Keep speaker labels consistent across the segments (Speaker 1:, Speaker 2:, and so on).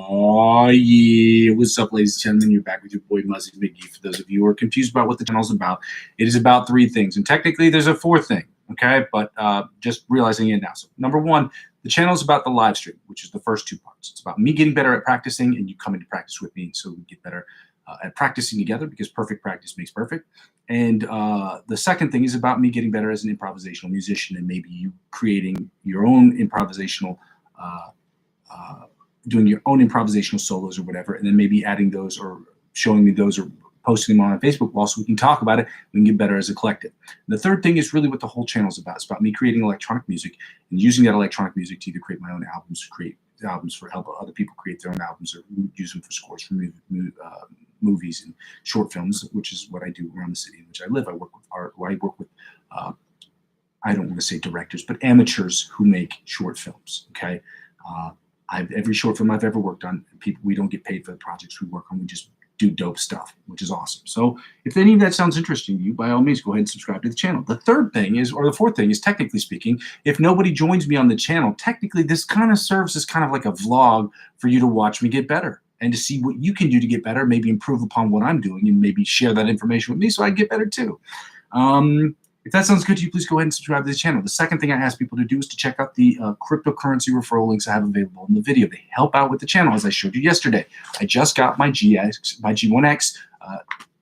Speaker 1: Oh yeah, what's up, ladies and gentlemen? You're back with your boy Muzzy McGee. For those of you who are confused about what the channel is about, it is about three things, and technically there's a fourth thing, okay? But just realizing it now. So number one, the channel is about the live stream, which is the first two parts. It's about me getting better at practicing and you coming to practice with me so we get better at practicing together, because perfect practice makes perfect. And the second thing is about me getting better as an improvisational musician, and maybe you creating your own improvisational doing your own improvisational solos or whatever, and then maybe adding those or showing me those or posting them on my Facebook wall so we can talk about it. We can get better as a collective. And the third thing is really what the whole channel is about. It's about me creating electronic music and using that electronic music to either create my own albums, create albums for help other people create their own albums, or use them for scores for movies and short films, which is what I do around the city in which I live. I work with art, or I work with I don't want to say directors, but amateurs who make short films. Okay. Every short film I've ever worked on, we don't get paid for the projects we work on. We just do dope stuff, which is awesome. So if any of that sounds interesting to you, by all means, go ahead and subscribe to the channel. The third thing is, or the fourth thing is, technically speaking, if nobody joins me on the channel, technically this kind of serves as kind of like a vlog for you to watch me get better and to see what you can do to get better, maybe improve upon what I'm doing, and maybe share that information with me so I get better too. If that sounds good to you, please go ahead and subscribe to the channel. The second thing I ask people to do is to check out the cryptocurrency referral links I have available in the video. They help out with the channel, as I showed you yesterday. I just got my G1X,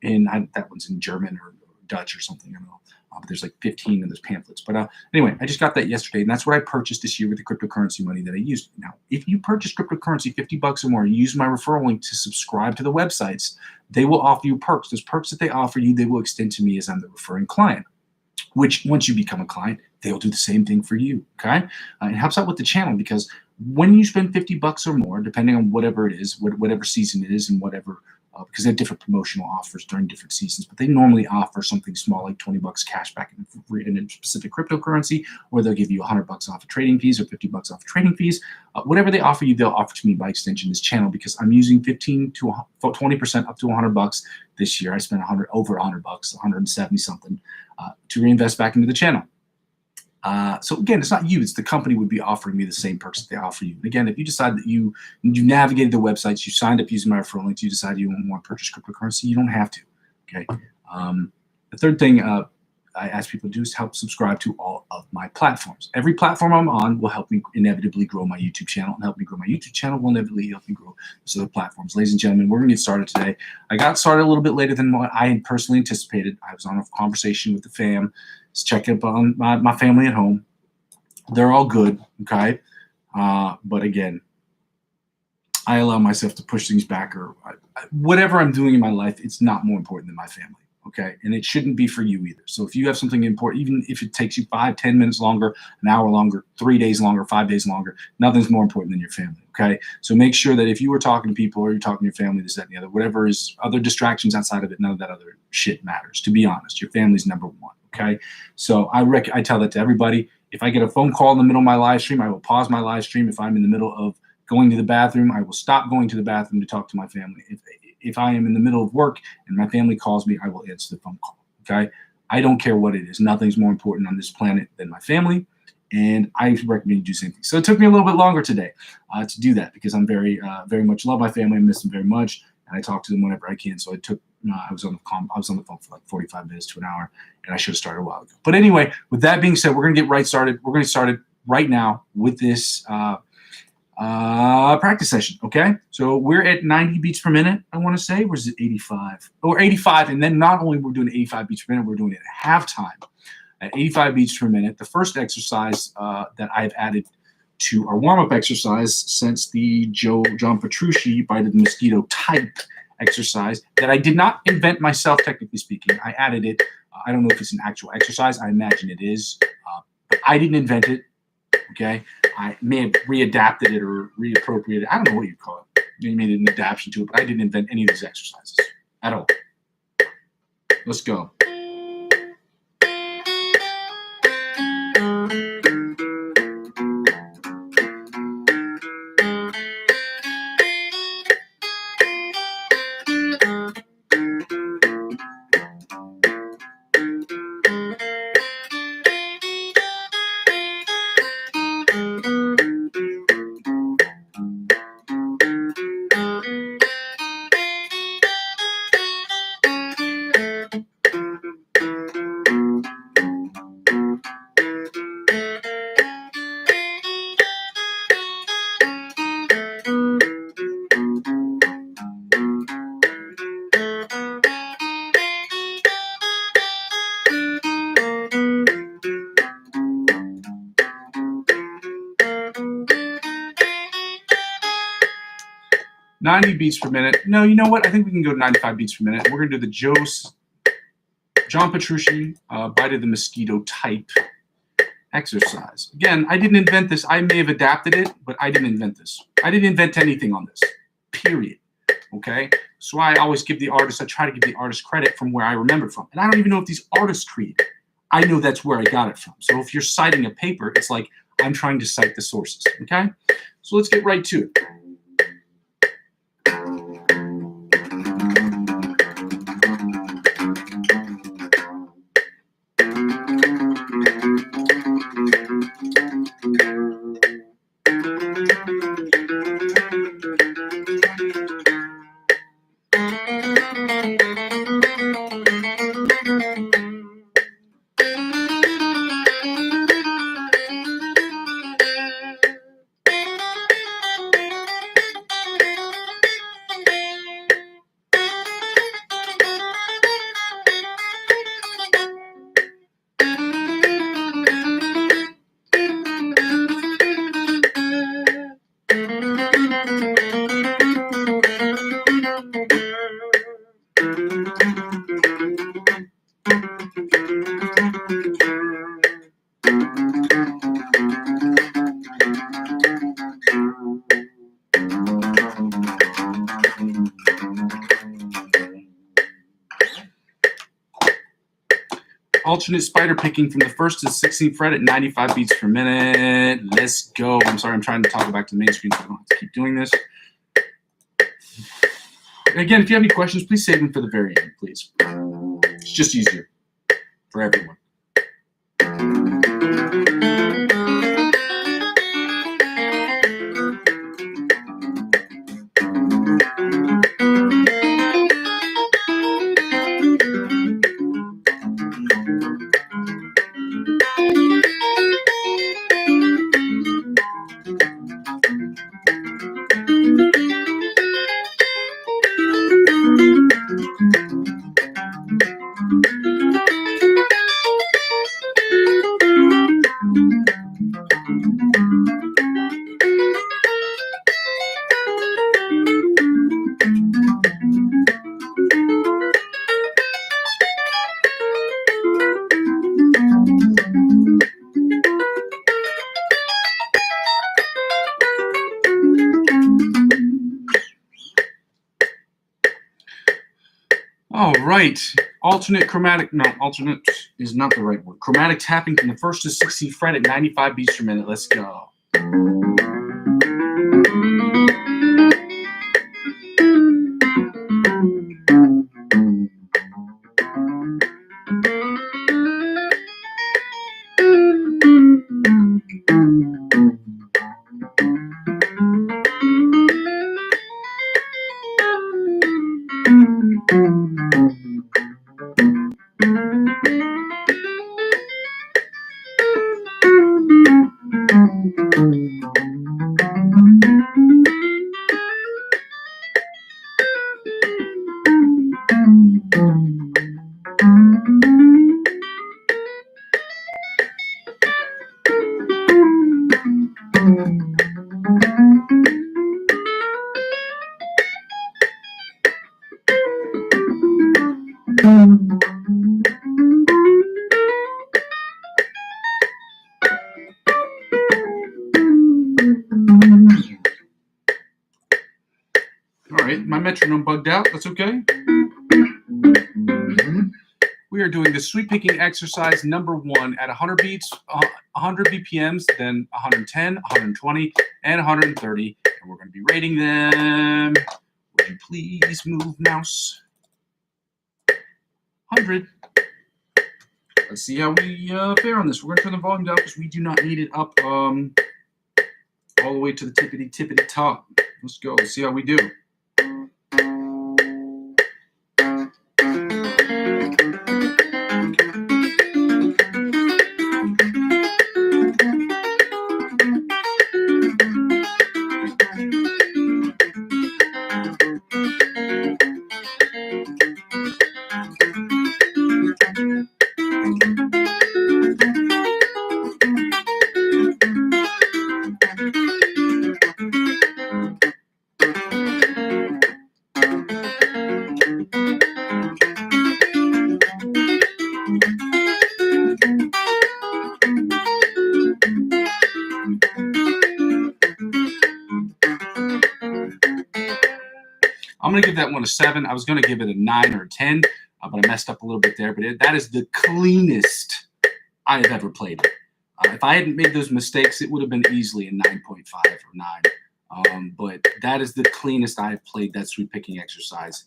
Speaker 1: and that one's in German or Dutch or something. I don't know. But there's like 15 of those pamphlets. But anyway, I just got that yesterday, and that's what I purchased this year with the cryptocurrency money that I used. Now, if you purchase cryptocurrency $50 or more, you use my referral link to subscribe to the websites, they will offer you perks. Those perks that they offer you, they will extend to me as I'm the referring client, which once you become a client, they'll do the same thing for you, okay? It helps out with the channel, because when you spend $50 or more, depending on whatever it is, whatever season it is, and whatever, because they have different promotional offers during different seasons, but they normally offer something small like $20 cash back in a specific cryptocurrency, or they'll give you $100 off of trading fees or $50 off of trading fees. Whatever they offer you, they'll offer to me by extension this channel, because I'm using 15 to 20% up to $100 this year. I spent over $100, 170 something, to reinvest back into the channel. So again, it's not you, it's the company would be offering me the same perks that they offer you. And again, if you decide that you navigated the websites, you signed up using my referral links, you decide you want to purchase cryptocurrency, you don't have to, okay? The third thing I ask people to do is help subscribe to all of my platforms. Every platform I'm on will help me inevitably grow my YouTube channel, and help me grow my YouTube channel will inevitably help me grow those other platforms. Ladies and gentlemen, we're gonna get started today. I got started a little bit later than what I had personally anticipated. I was on a conversation with the fam, just checking up on my family at home. They're all good, okay? But again, I allow myself to push things back, or whatever I'm doing in my life, it's not more important than my family. Okay, and it shouldn't be for you either. So if you have something important, even if it takes you 5, 10 minutes longer, an hour longer, 3 days longer, 5 days longer, nothing's more important than your family. Okay, so make sure that if you were talking to people, or you're talking to your family, this, that, and the other, whatever is other distractions outside of it, none of that other shit matters. To be honest, your family's number one. Okay, so I tell that to everybody. If I get a phone call in the middle of my live stream, I will pause my live stream. If I'm in the middle of going to the bathroom, I will stop going to the bathroom to talk to my family. If I am in the middle of work and my family calls me, I will answer the phone call, okay? I don't care what it is. Nothing's more important on this planet than my family, and I recommend you do the same thing. So it took me a little bit longer today to do that, because I'm very much love my family. I miss them very much, and I talk to them whenever I can. So it took, I was on the phone for like 45 minutes to an hour, and I should have started a while ago. But anyway, with that being said, we're going to get right started. We're going to get started right now with this practice session. Okay, so we're at 90 beats per minute, I want to say. Where's it? 85 or 85, and then not only we're doing 85 beats per minute, we're doing it at halftime at 85 beats per minute. The first exercise that I've added to our warm-up exercise since the John Petrucci Bite of the Mosquito type exercise that I did not invent myself, technically speaking. I added it. I don't know if it's an actual exercise. I imagine it is, but I didn't invent it. Okay, I may have readapted it or reappropriated it. I don't know what you call it. You made an adaptation to it, but I didn't invent any of these exercises at all. Let's go. 90 beats per minute. No, you know what? I think we can go 95 beats per minute. We're going to do the John Petrucci Bite of the Mosquito type exercise. Again, I didn't invent this. I may have adapted it, but I didn't invent this. I didn't invent anything on this, period. Okay? So I always give the artist, I try to give the artist credit from where I remember from. And I don't even know if these artists created it. I know that's where I got it from. So if you're citing a paper, it's like I'm trying to cite the sources. Okay? So let's get right to it. Alternate spider picking from the 1st to the 16th fret at 95 beats per minute. Let's go. I'm sorry, I'm trying to toggle back to the main screen so I don't have to keep doing this. Again, if you have any questions, please save them for the very end, please. It's just easier for everyone. All right, alternate is not the right word. Chromatic tapping from the 1st to 16th fret at 95 beats per minute. Let's go. All right, my metronome bugged out. That's okay. We are doing the sweep picking exercise number 1 at 100 beats, 100 BPMs, then 110, 120, and 130. And we're going to be rating them. Would you please move, mouse? 100. Let's see how we fare on this. We're going to turn the volume down because we do not need it up all the way to the tippity top. Let's go. Let's see how we do. I'm going to give that one a 7. I was going to give it a 9 or a 10, but I messed up a little bit there. But that is the cleanest I have ever played it. If I hadn't made those mistakes, it would have been easily a 9.5 or 9. But that is the cleanest I've played that sweep picking exercise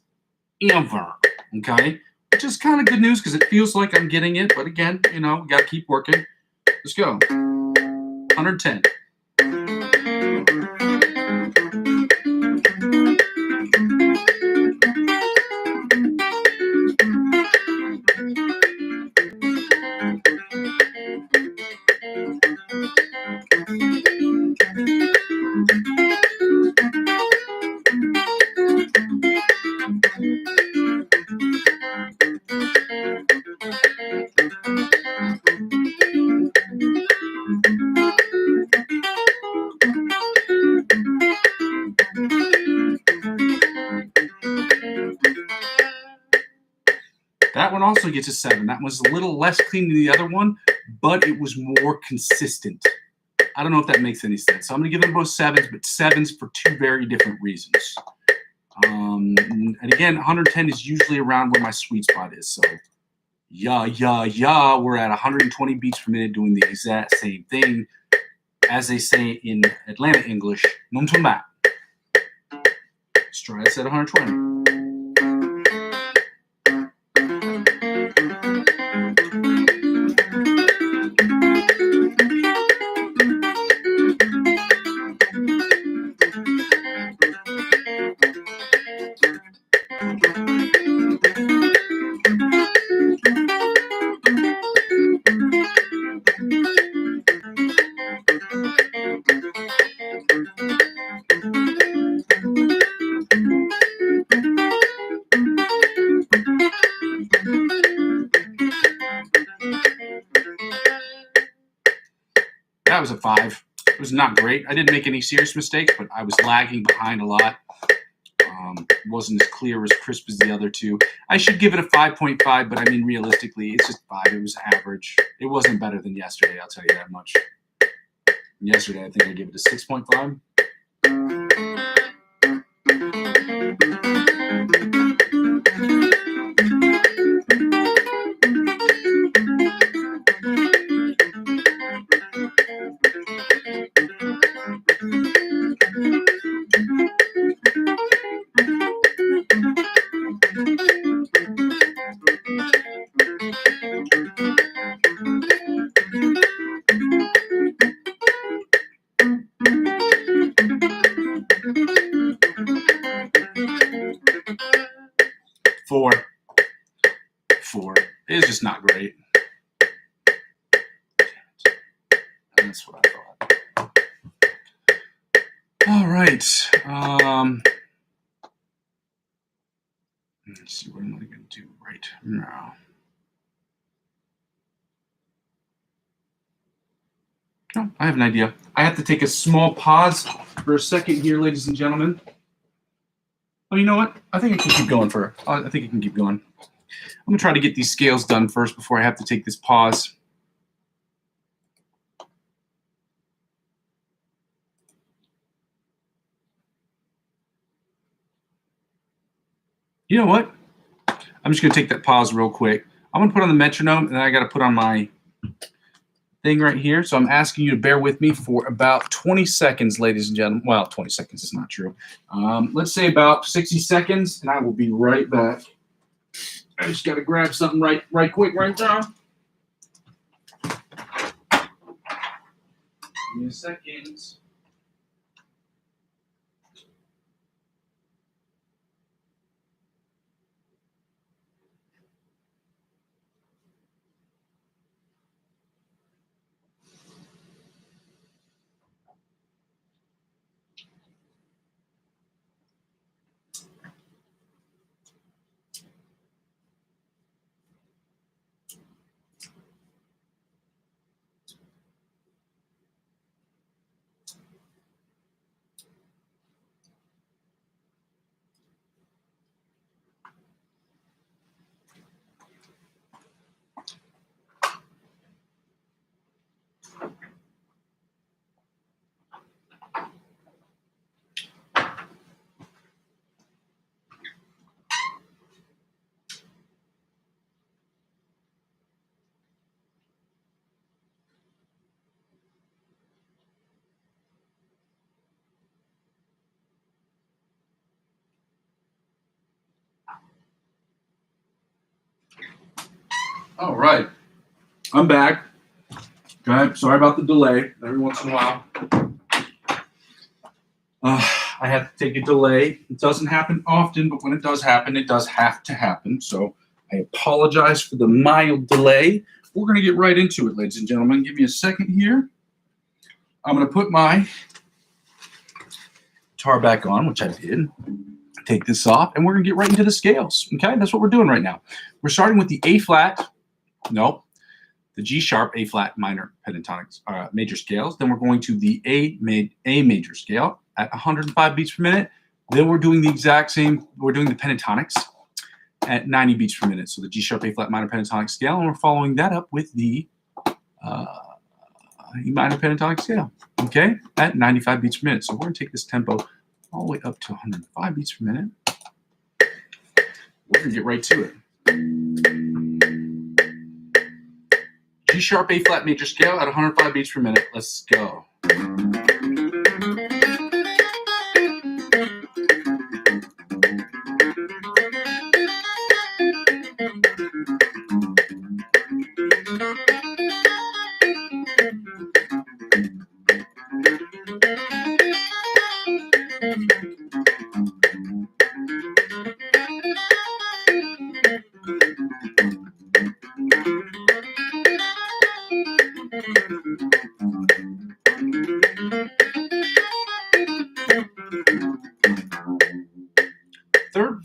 Speaker 1: ever. Okay? Which is kind of good news because it feels like I'm getting it. But again, we got to keep working. Let's go. 110. That one also gets a 7. That was a little less clean than the other one, but it was more consistent. I don't know if that makes any sense. So I'm going to give them both 7s, but 7s for 2 very different reasons. And again, 110 is usually around where my sweet spot is. So, we're at 120 beats per minute doing the exact same thing. As they say in Atlanta English, non turn back. Let's try this at 120. That was a 5. It was not great. I didn't make any serious mistakes, but I was lagging behind a lot. Wasn't as clear, as crisp as the other two. I should give it a 5.5, but I mean, realistically, it's just 5. It was average. It wasn't better than yesterday, I'll tell you that much. Yesterday, I think I gave it a 6.5. Four. It's just not great. That's what I thought. All right. Let's see, what am I going to do right now? Oh, I have an idea. I have to take a small pause for a second here, ladies and gentlemen. Oh, you know what? I think I can keep going I think I can keep going. I'm going to try to get these scales done first before I have to take this pause. You know what? I'm just going to take that pause real quick. I'm going to put on the metronome, and then I got to put on my thing right here. So I'm asking you to bear with me for about 20 seconds, ladies and gentlemen. Well, 20 seconds is not true. Let's say about 60 seconds, and I will be right back. I just got to grab something right quick right now. Give me a second. All right, I'm back. Okay, sorry about the delay. Every once in a while, I have to take a delay. It doesn't happen often, but when it does happen, it does have to happen. So I apologize for the mild delay. We're going to get right into it, ladies and gentlemen. Give me a second here. I'm going to put my guitar back on, which I did. Take this off, and we're going to get right into the scales. Okay, that's what we're doing right now. We're starting with the A flat. Nope. The G sharp, A flat minor pentatonic major scales. Then we're going to the A major scale at 105 beats per minute. Then we're doing the exact same. We're doing the pentatonics at 90 beats per minute. So the G sharp, A flat minor pentatonic scale, and we're following that up with the E minor pentatonic scale. Okay, at 95 beats per minute. So we're going to take this tempo all the way up to 105 beats per minute. We're going to get right to it. G sharp, A flat major scale at 105 beats per minute. Let's go.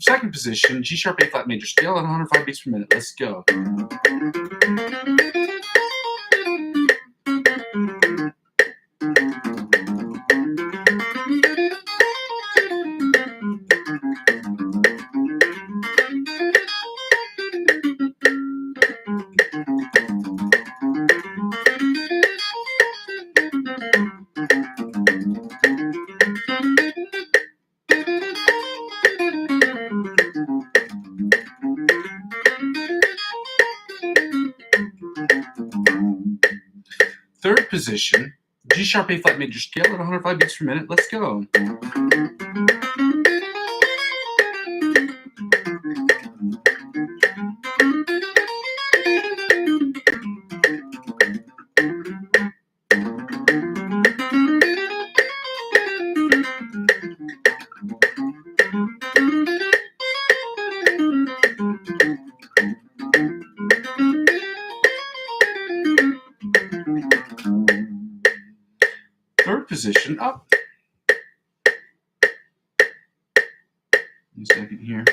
Speaker 1: Second position, G sharp, A flat major scale at 105 beats per minute. Let's go. Third position, G sharp, A flat major scale at 105 beats per minute. Let's go. Third position, up. Give me a second here.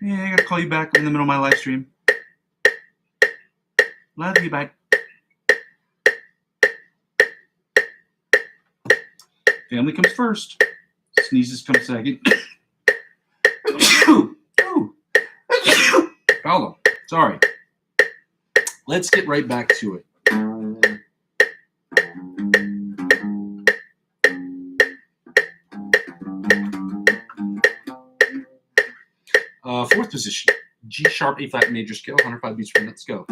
Speaker 1: Yeah, I gotta call you back in the middle of my live stream. Love you, bye. Family comes first. Sneezes come second. Hold on. Sorry. Let's get right back to it. Fourth position, G sharp, A flat major scale, 105 beats per minute. Let's go.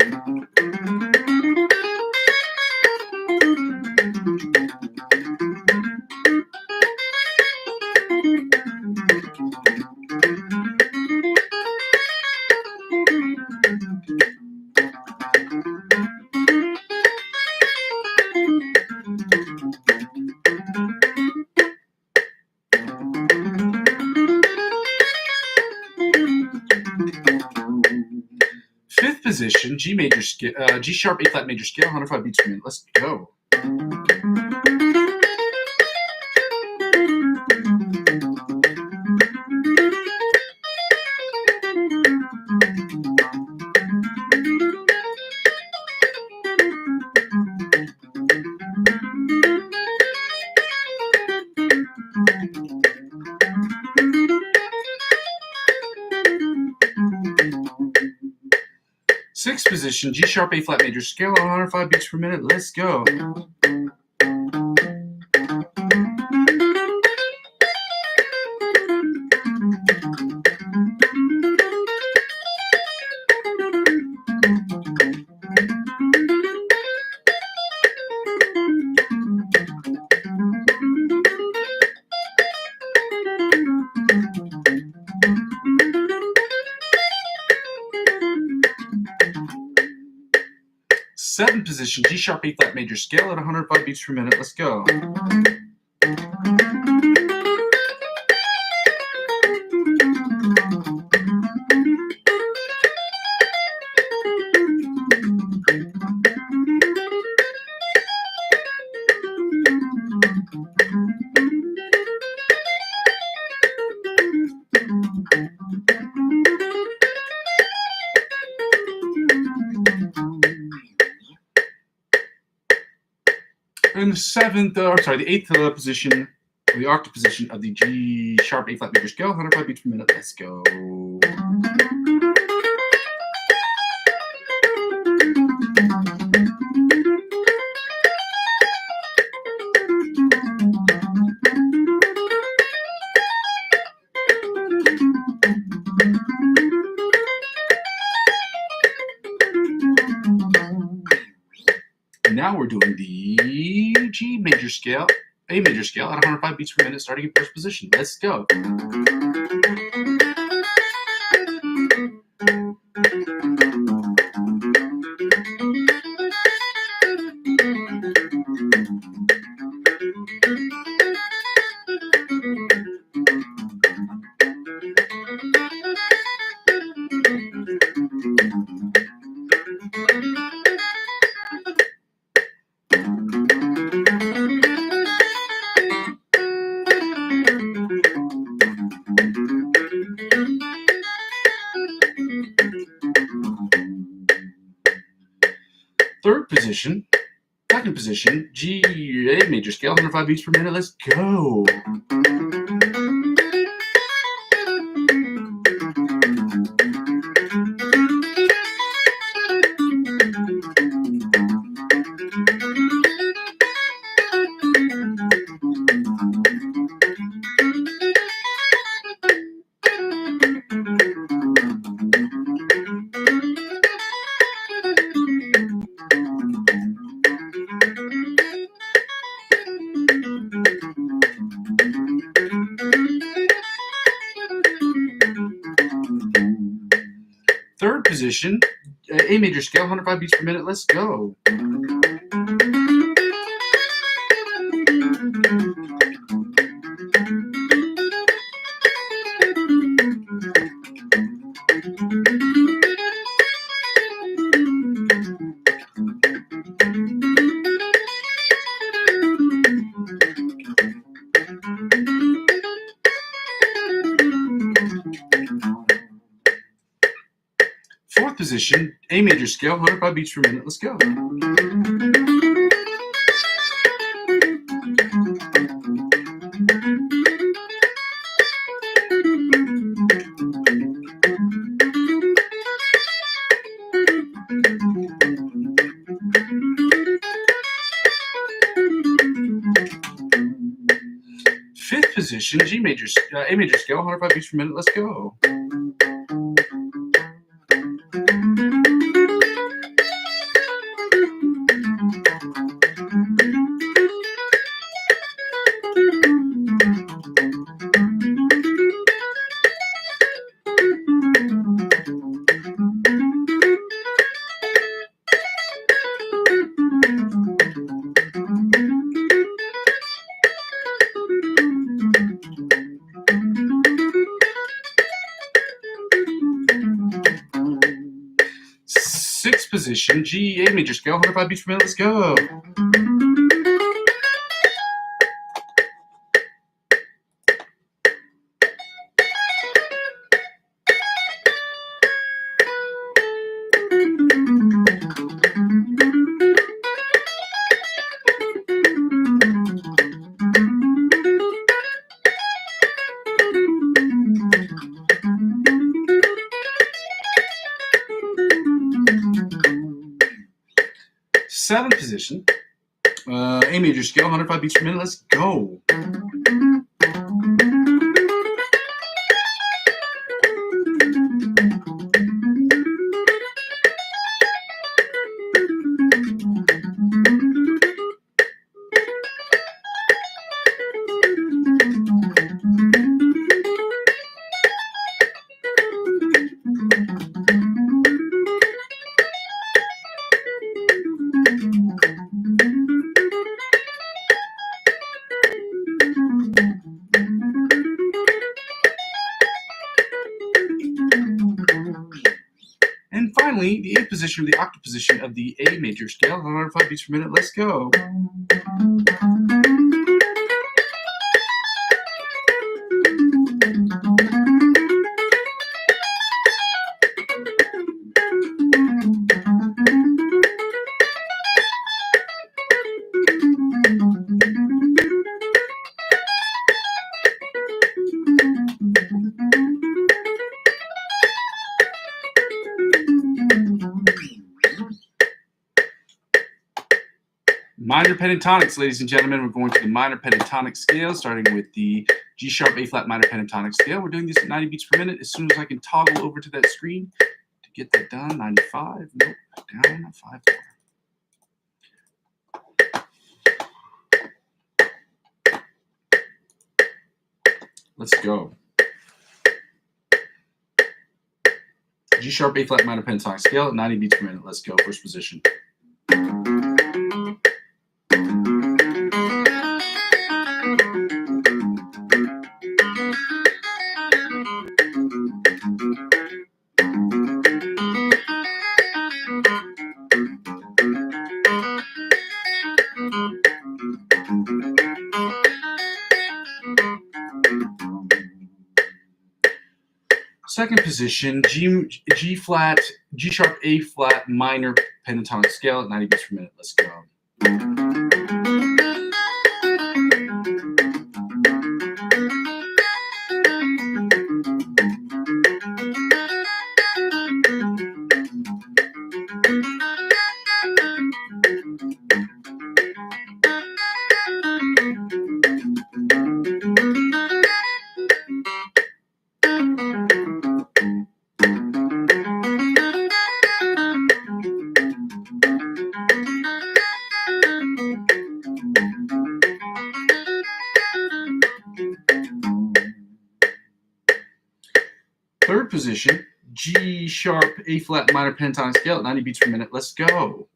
Speaker 1: Fifth position, G major scale, G sharp, A flat major scale, 105 beats per minute. Let's go. Sixth position, G sharp, A flat major scale, 105 beats per minute. Let's go. Seventh position, G sharp A flat major scale at 105 beats per minute. Let's go. In the eighth position, the octave position of the G sharp A flat major scale, 105 beats per minute. Let's go. And now we're doing the A major scale at 105 beats per minute, starting in first position. Let's go. Third position, second position, G A major scale, 105 beats per minute. Let's go. Third position, A major scale, 105 beats per minute. Let's go. Fourth position, A major scale, 105 beats per minute. Let's go. Fifth position, A major scale, 105 beats per minute. Let's go. Sixth position, G A major scale, 105 beats per minute. Let's go. Seventh position, A major scale, 105 beats per minute. Let's go. finally, the 8th position, the octave position of the A major scale, 105 beats per minute. Let's go. Minor pentatonics, ladies and gentlemen. We're going to the minor pentatonic scale, starting with the G sharp A flat minor pentatonic scale. We're doing this at 90 beats per minute. As soon as I can toggle over to that screen to get that done, 95, nope, down, 5, 4. Let's go. G sharp A flat minor pentatonic scale at 90 beats per minute. Let's go. First position. Second position, G flat, G sharp A flat minor pentatonic scale at 90 beats per minute. Let's go. Third position, G sharp A flat minor pentatonic scale at 90 beats per minute. Let's go.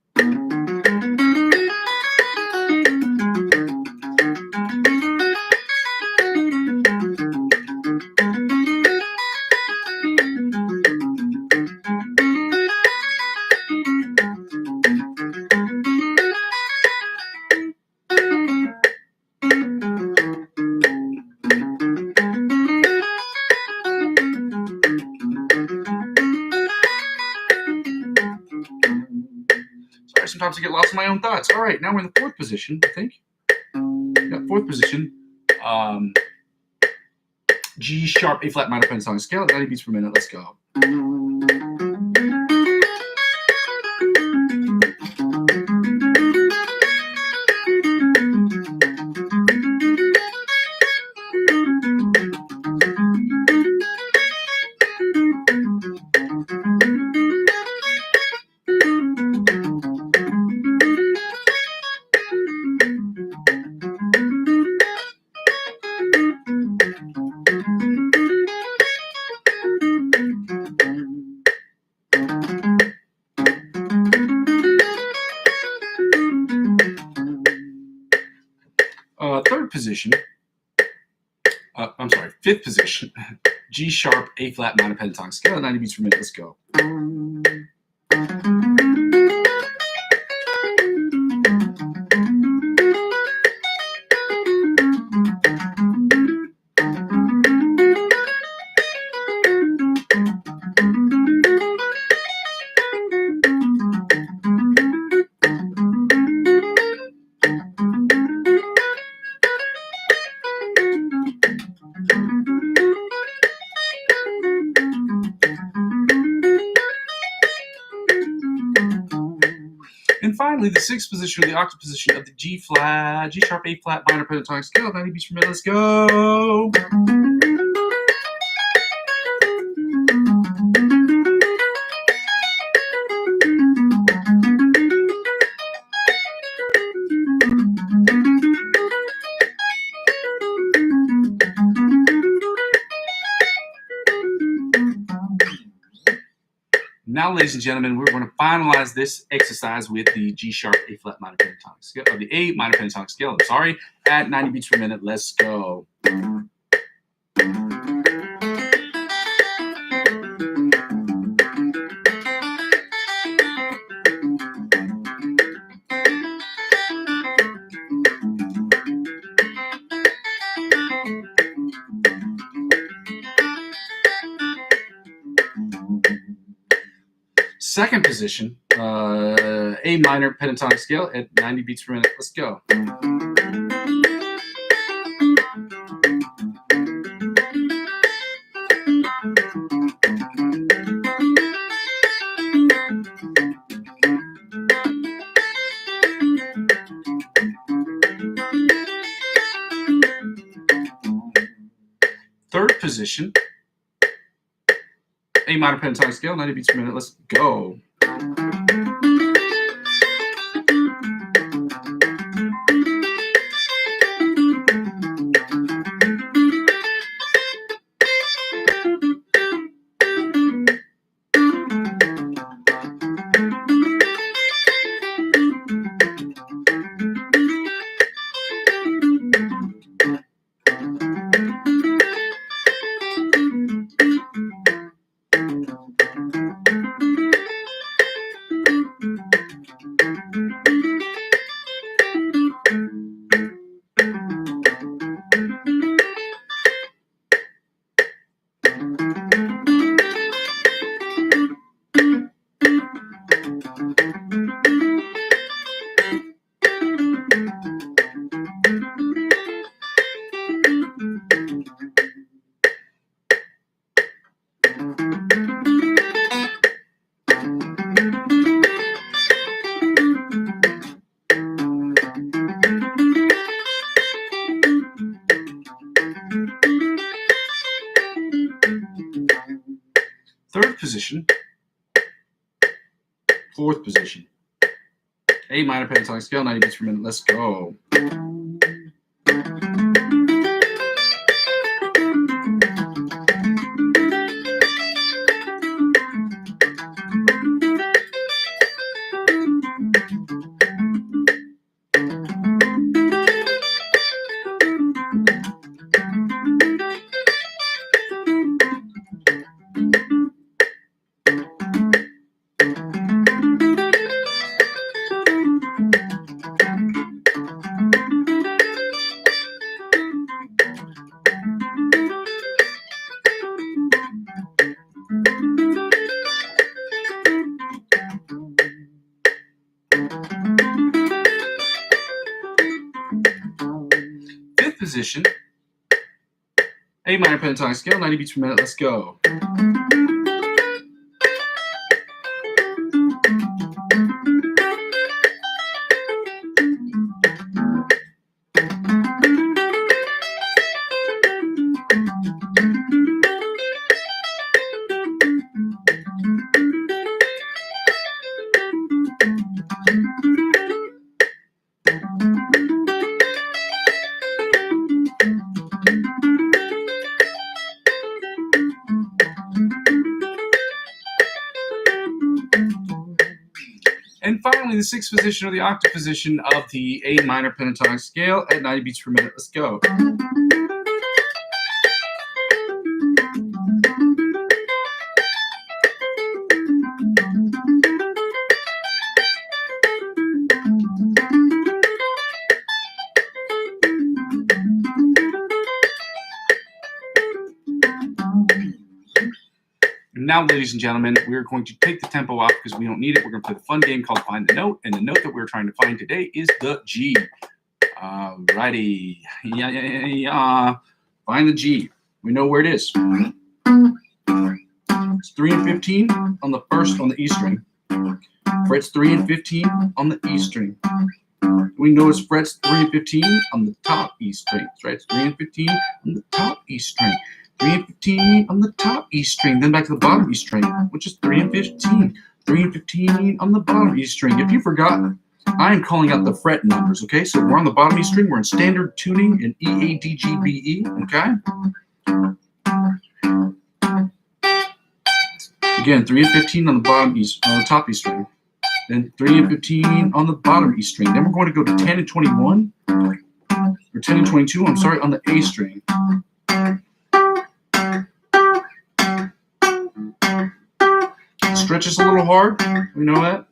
Speaker 1: Sometimes I get lost in my own thoughts. All right, now we're in the fourth position, I think. Yeah, fourth position. G sharp A flat minor pentatonic scale at 90 beats per minute. Let's go. Third position, fifth position, G sharp A flat minor pentatonic scale at 90 beats per minute. Let's go. And finally, the sixth position, or the octave position of the G sharp A flat minor pentatonic scale, 90 beats per minute. Let's go. Now, ladies and gentlemen, we're going to finalize this exercise with the G sharp A flat minor pentatonic scale, or the A minor pentatonic scale, at 90 beats per minute. Let's go. Second position, A minor pentatonic scale at 90 beats per minute. Let's go. Third position, A minor pentatonic scale, 90 beats per minute. Let's go. Third position, fourth position, A minor pentatonic scale, 90 beats per minute. Let's go. Fifth position, A minor pentatonic scale, 90 beats per minute. Let's go. And finally, the sixth position, or the octave position of the A minor pentatonic scale at 90 beats per minute. Let's go. Now, ladies and gentlemen, we're going to take the tempo off because we don't need it. We're going to play the fun game called Find the Note. And the note that we're trying to find today is the G. Alrighty. Yeah. Find the G. We know where it is. It's 3 and 15 on the first on the E string. Frets 3 and 15 on the E string. We know it's frets 3 and 15 on the top E string. Right? It's 3 and 15 on the top E string. 3 and 15 on the top E string, then back to the bottom E string, which is 3 and 15. 3 and 15 on the bottom E string. If you've forgotten, I am calling out the fret numbers, okay? So we're on the bottom E string, we're in standard tuning in E, A, D, G, B, E, okay? Again, 3 and 15 on the bottom E, on the top E string, then 3 and 15 on the bottom E string. Then we're going to go to 10 and 21, or 10 and 22, I'm sorry, on the A string. Stretches a little hard, we know that.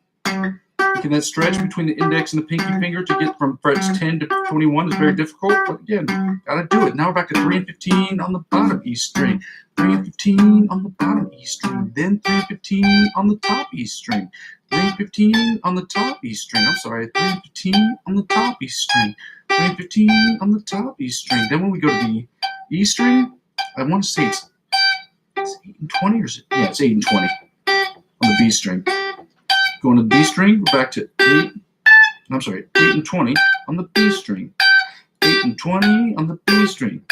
Speaker 1: Making that stretch between the index and the pinky finger to get from frets 10 to 21 is very difficult, but again, gotta do it. Now we're back to 3 and 15 on the bottom E string, 3 and 15 on the bottom E string, then 3 and 15 on the top E string, 3 and 15 on the top E string. I'm sorry, 3 and 15 on the top E string, 3 and 15 on the top E string. Then when we go to the E string, I want to say it's 8 and 20 or is it? Yeah, it's 8 and 20 on the B string. Going to the B string, we're back to 8 and 20 on the B string. 8 and 20 on the B string.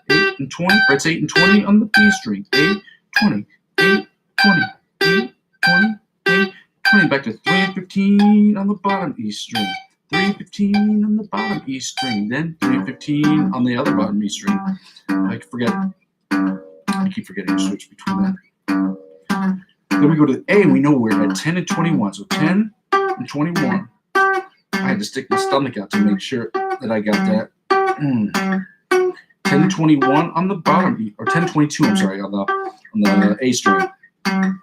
Speaker 1: 8 and 20, frets 8 and 20 on the B string. 8, 20, 8, 20, 8, 20, 8, 20. Back to 3 and 15 on the bottom E string. 3 and 15 on the bottom E string. Then 3 and 15 on the other bottom E string. I keep forgetting to switch between that. Then we go to the A and we know we're at 10 and 21. So 10 and 21. I had to stick my stomach out to make sure that I got that. 10 and 21 on the bottom E, or 10 and 22, I'm sorry, on the A string. Then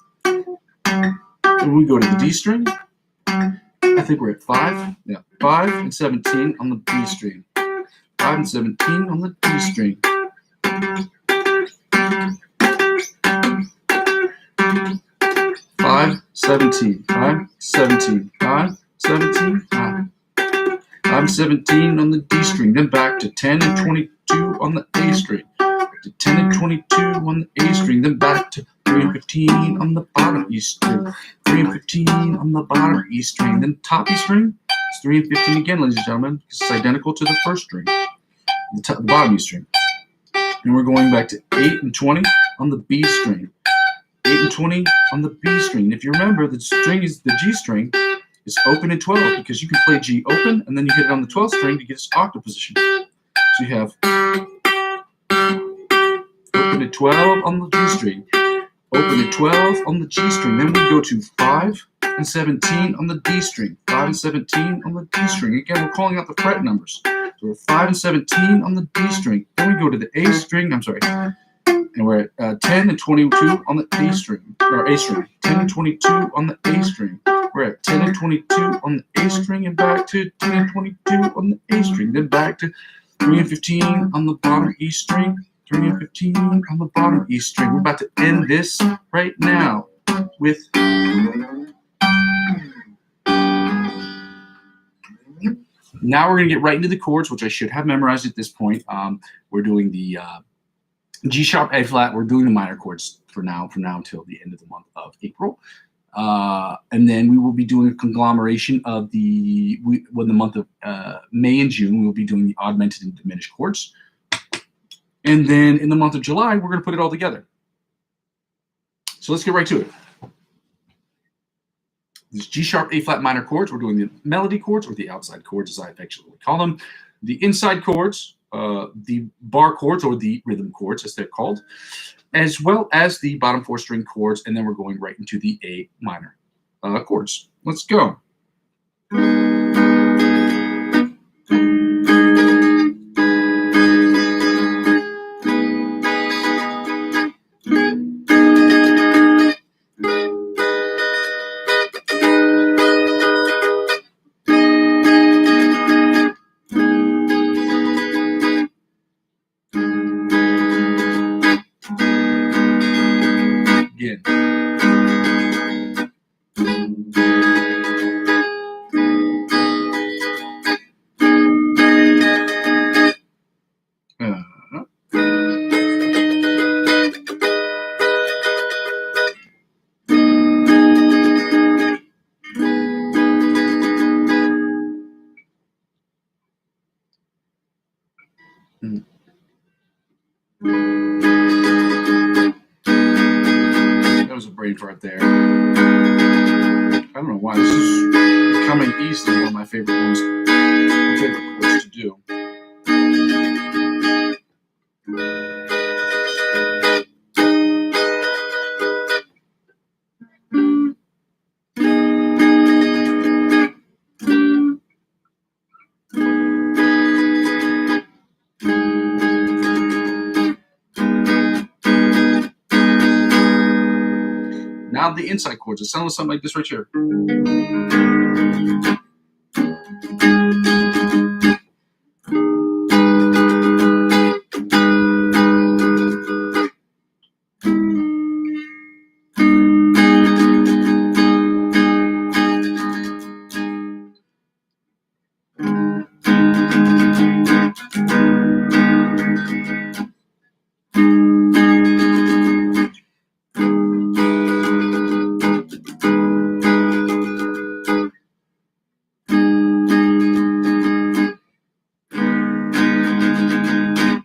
Speaker 1: we go to the D string. I think we're at 5. Yeah, 5 and 17 on the B string. 5 and 17 on the D string. 5, 17, 5, 17, 5, 17, 5. 5, 17 on the D string. Then back to 10 and 22 on the A string. To 10 and 22 on the A string. Then back to 3 and 15 on the bottom E string. 3 and 15 on the bottom E string. Then top E string is 3 and 15 again, ladies and gentlemen, because it's identical to the first string, the bottom E string. And we're going back to 8 and 20 on the B string. 8 and 20 on the B string. And if you remember, the G string is open in 12 because you can play G open and then you hit it on the 12th string to get its octave position. So you have open at 12 on the G string, open at 12 on the G string. Then we go to 5 and 17 on the D string, 5 and 17 on the D string. Again, we're calling out the fret numbers. So we're 5 and 17 on the D string. Then we go to the A string, and we're at 10 and 22 on the A string, or A string. 10 and 22 on the A string. We're at 10 and 22 on the A string, and back to 10 and 22 on the A string. Then back to 3 and 15 on the bottom E string. 3 and 15 on the bottom E string. We're about to end this right now with now we're going to get right into the chords, which I should have memorized at this point. We're doing the G sharp, A flat. We're doing the minor chords from now until the end of the month of April. And then we will be doing a conglomeration of the month of May and June, we'll be doing the augmented and diminished chords. And then in the month of July, we're going to put it all together. So let's get right to it. This G sharp, A flat minor chords, we're doing the melody chords, or the outside chords as I affectionately call them. The inside chords, the bar chords, or the rhythm chords as they're called, as well as the bottom 4 string chords, and then we're going right into the A minor chords. Let's go. That was a brain fart there. I don't know why. This is becoming easily one of my favorite chords to do. Now the inside chords. It sounds something like this right here.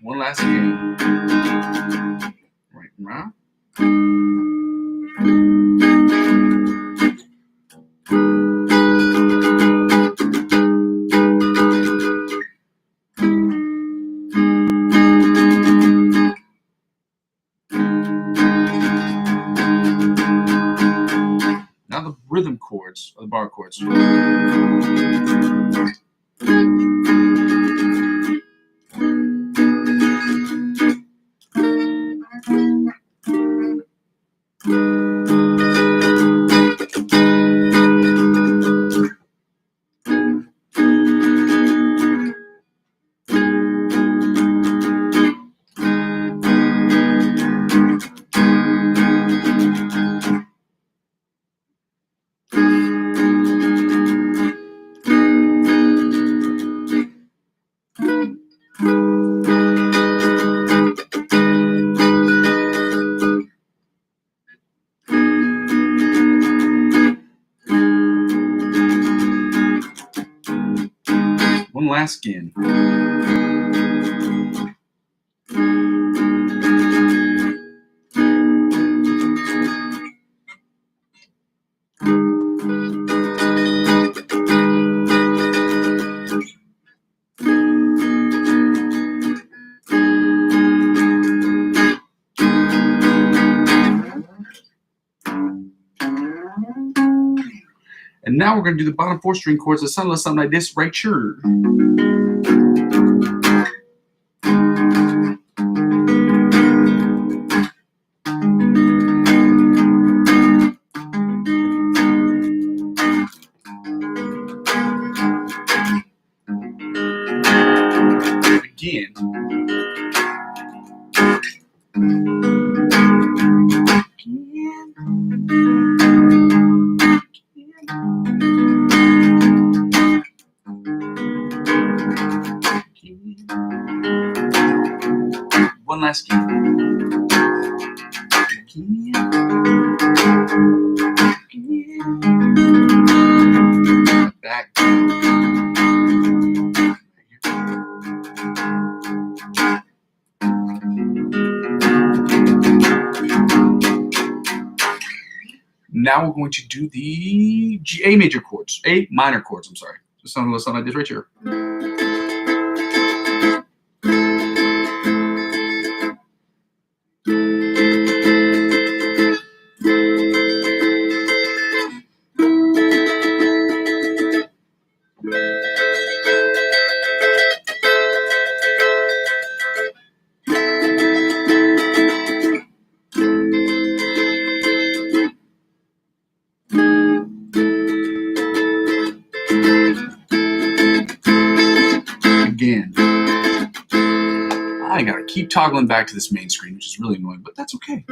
Speaker 1: One last game. Right now. Now the rhythm chords, or the bar chords. One last skin. And now we're going to do the bottom 4 string chords that sound something like this right here. Again. One last game. Back. Now we're going to do the A major chords, A minor chords, I'm sorry. Just something like this right here. Again. I gotta keep toggling back to this main screen, which is really annoying, but that's okay.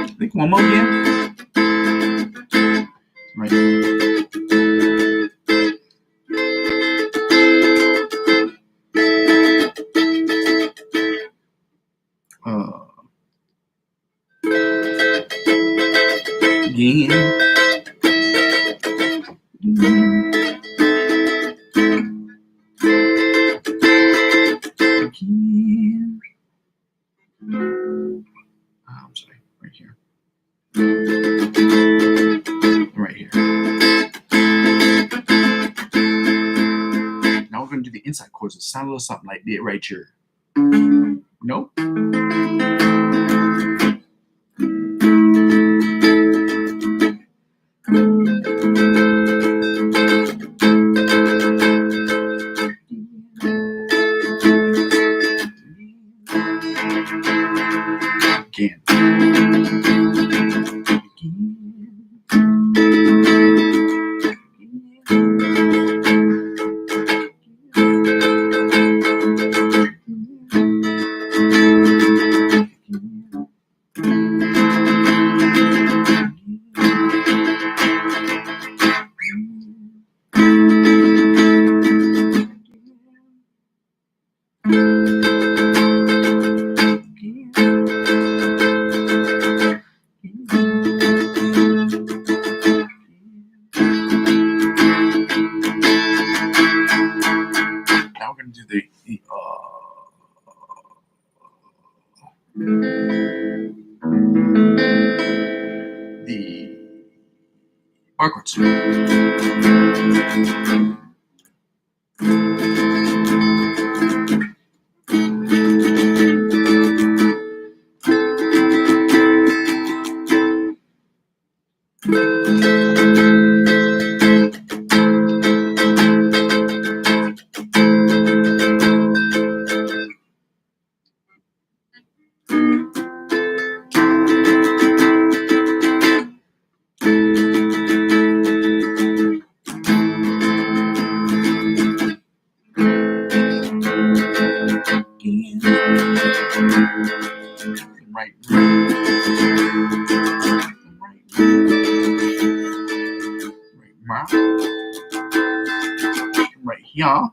Speaker 1: I think one more again. Right. Again. I'm sorry, right here. Right here. chords that sound a little something like that right here. Nope. Again. Now we're going to do the bar chords. Right. Right here.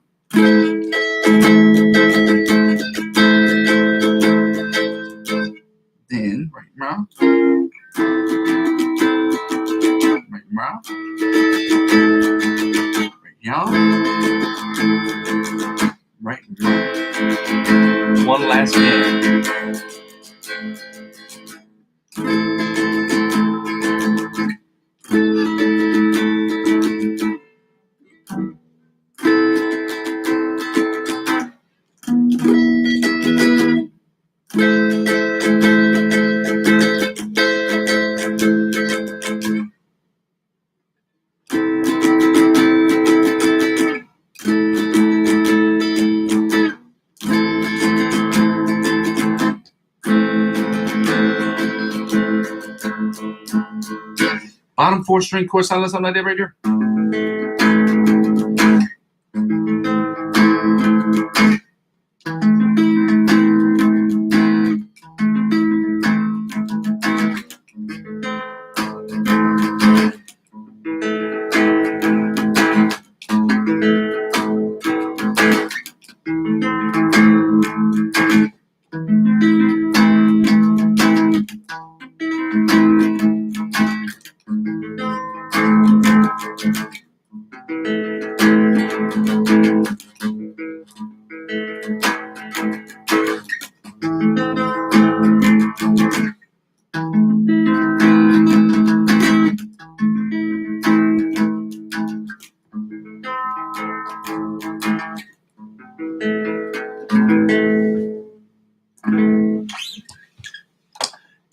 Speaker 1: Then right now. Right now. Right here. Right now. One last game. Bottom 4 string chord sound something like that right here.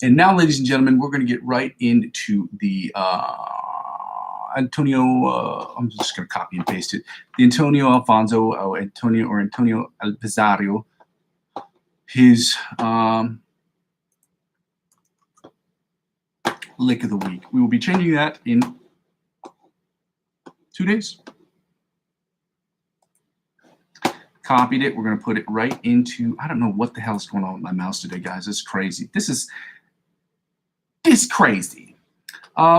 Speaker 1: And now, ladies and gentlemen, we're going to get right into the Antonio. I'm just going to copy and paste it. The Antonio Alfonso, Antonio Alpizario. His lick of the week. We will be changing that in 2 days. Copied it. We're going to put it right into. I don't know what the hell is going on with my mouse today, guys. It's crazy. This is crazy.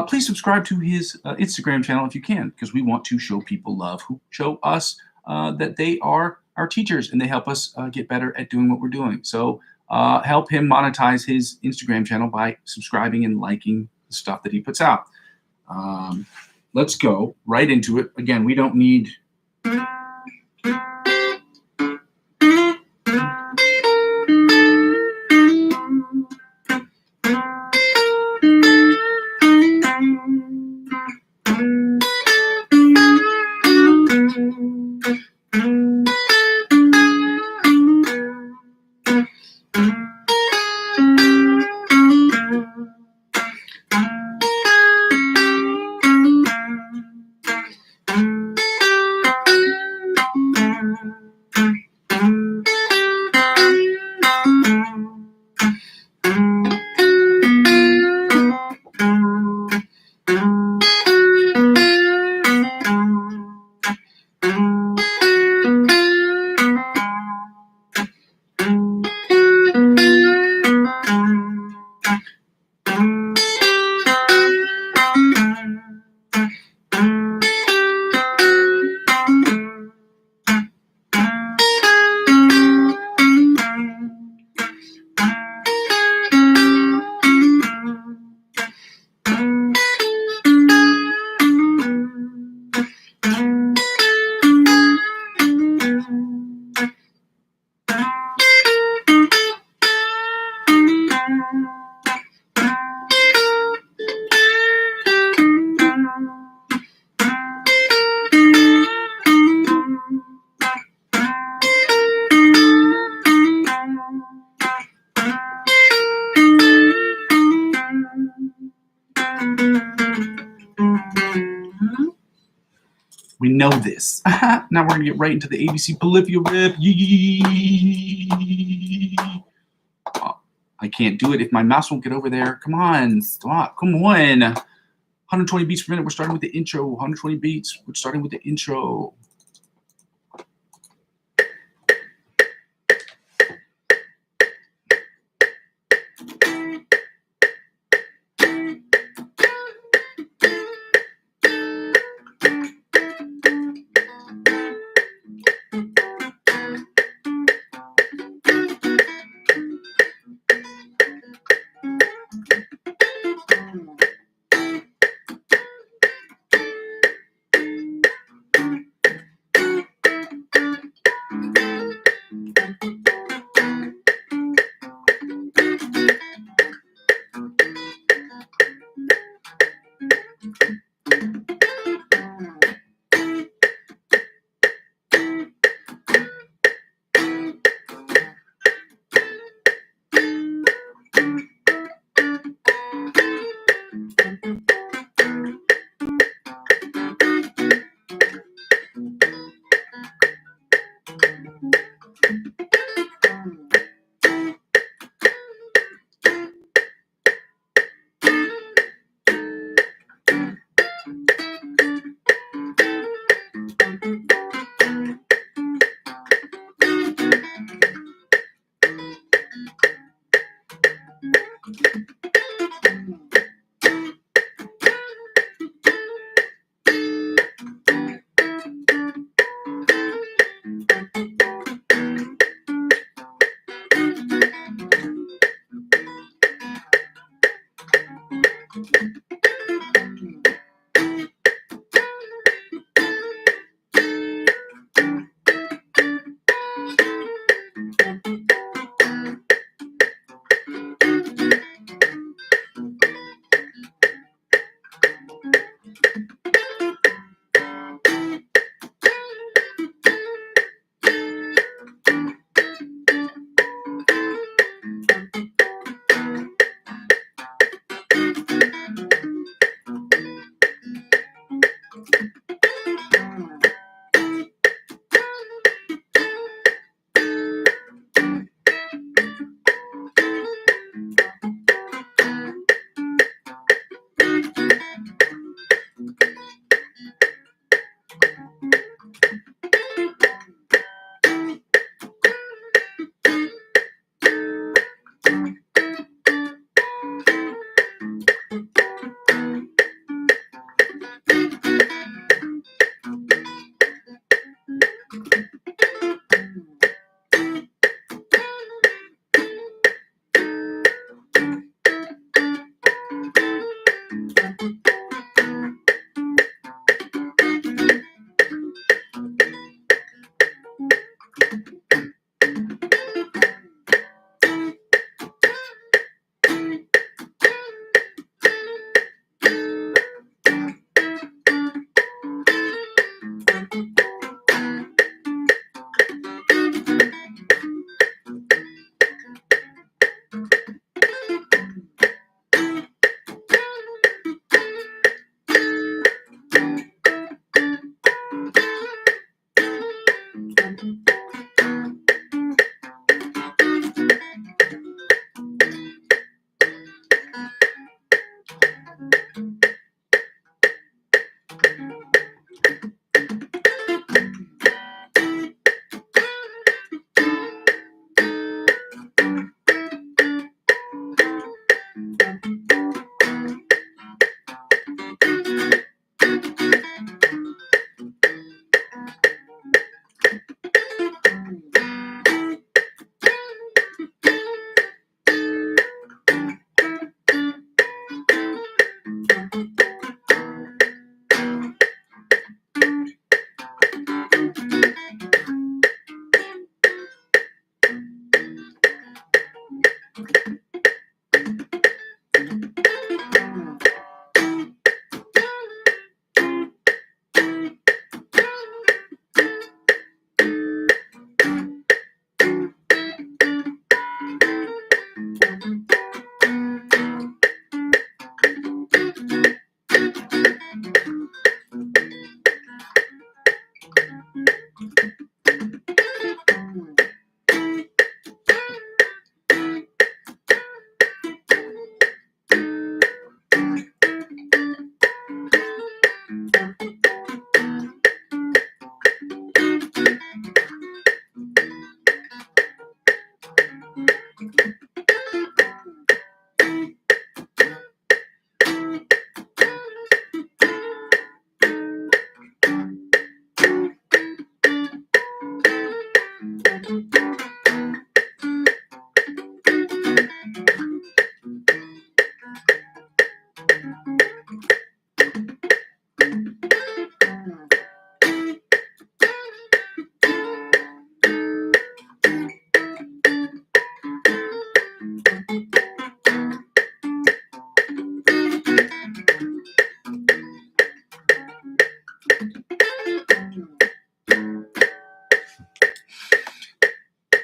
Speaker 1: Please subscribe to his Instagram channel if you can, because we want to show people love who show us that they are our teachers and they help us get better at doing what we're doing. So help him monetize his Instagram channel by subscribing and liking the stuff that he puts out. Let's go right into it. Again, we don't need... We know this. Now we're going to get right into the ABC Polyphia rip. Oh, I can't do it if my mouse won't get over there. Come on, stop. Come on. 120 beats per minute. We're starting with the intro. 120 beats. We're starting with the intro.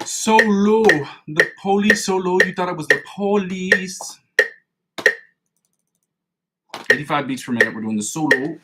Speaker 1: So low. The police so low you thought it was the police. 85 beats per minute. We're doing the solo.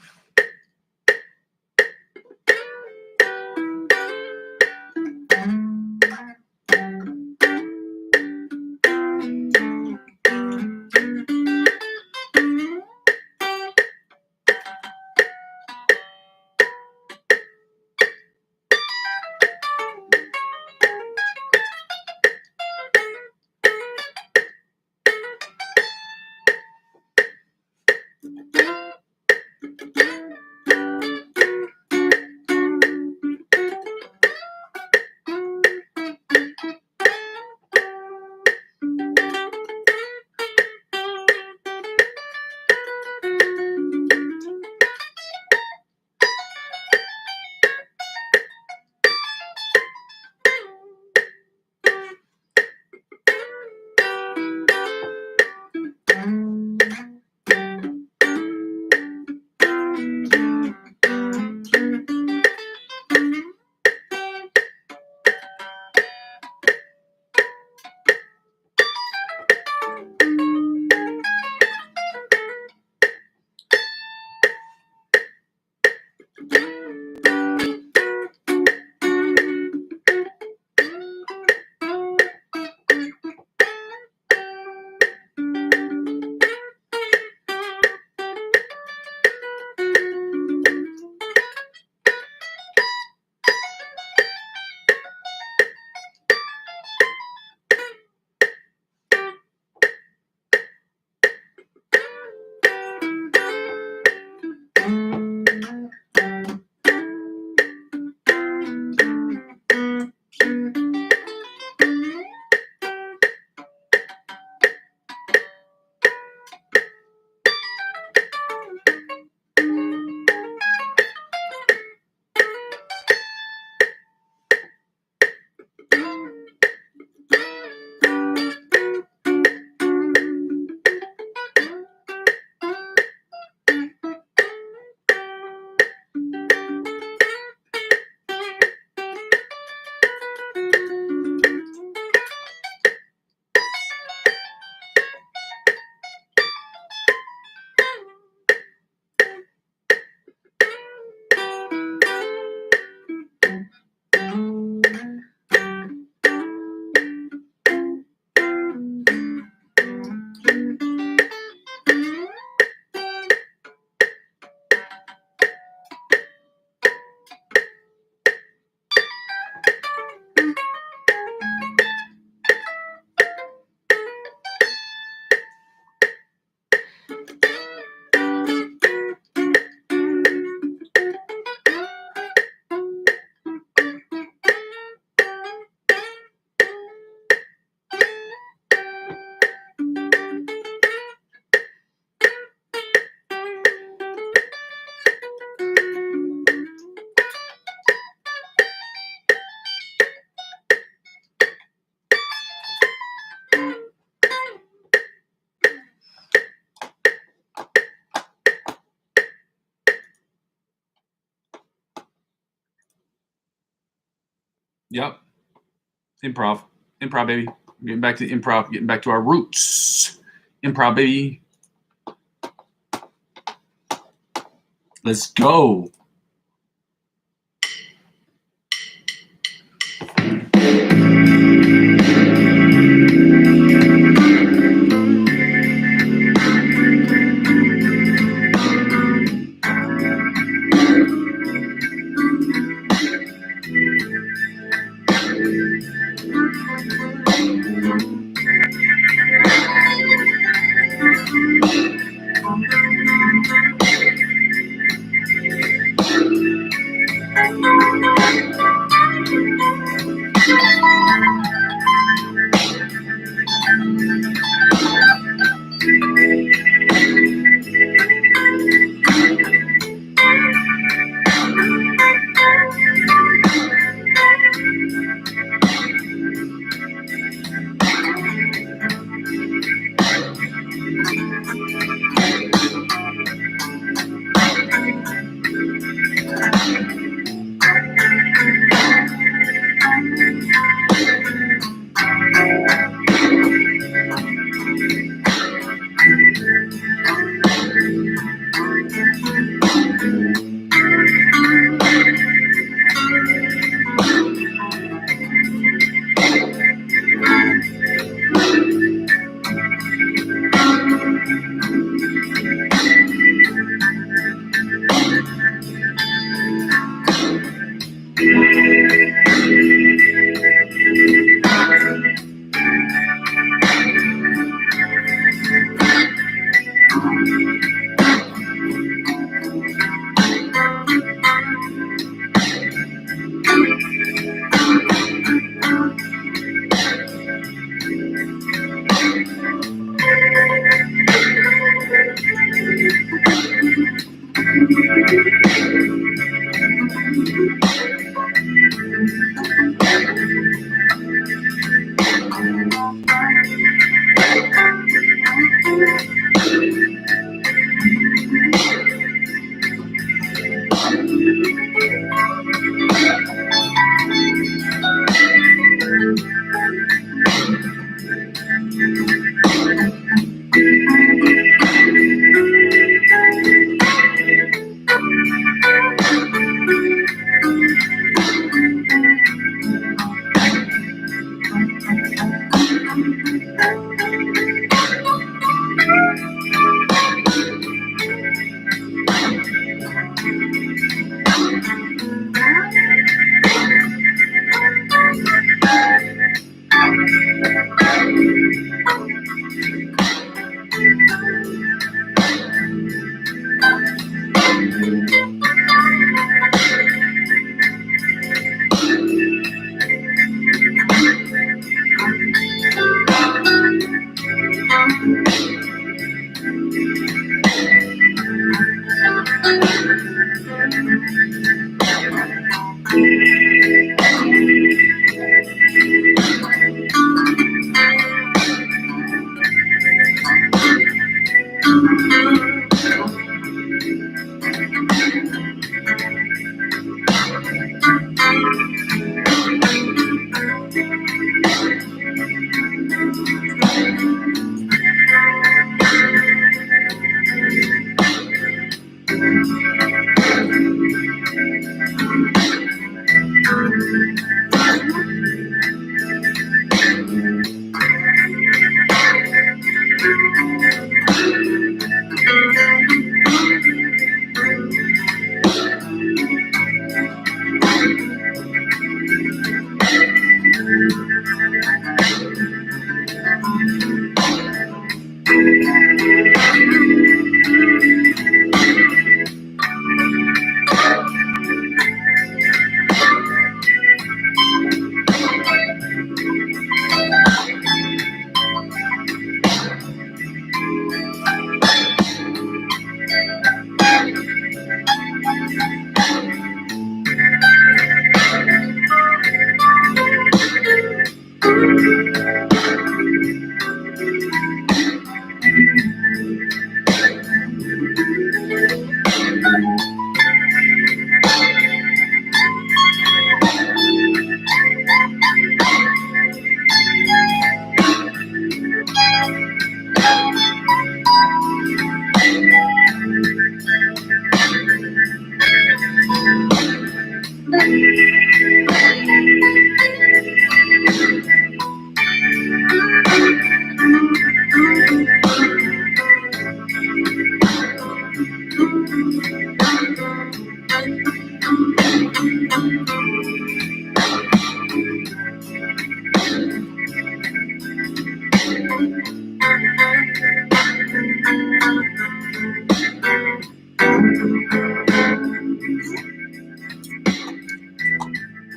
Speaker 1: Yep. Improv. Improv, baby. Getting back to improv, getting back to our roots. Improv, baby. Let's go.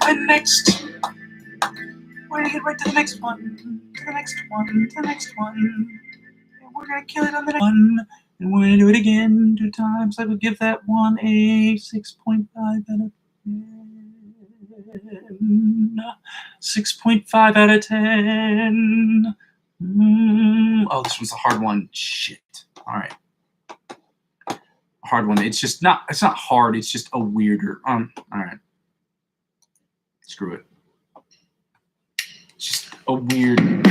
Speaker 2: And next, we're gonna get right to the next one. To the
Speaker 1: next one, the next one. And we're going to kill it on the next one. And we're going to do it again 2 times. I would give that one a 6.5 out of 10. 6.5 out of 10. Oh, this one's a hard one. Shit. All right. Hard one. It's not hard. It's just a weirder. All right. Screw it. It's just a weird.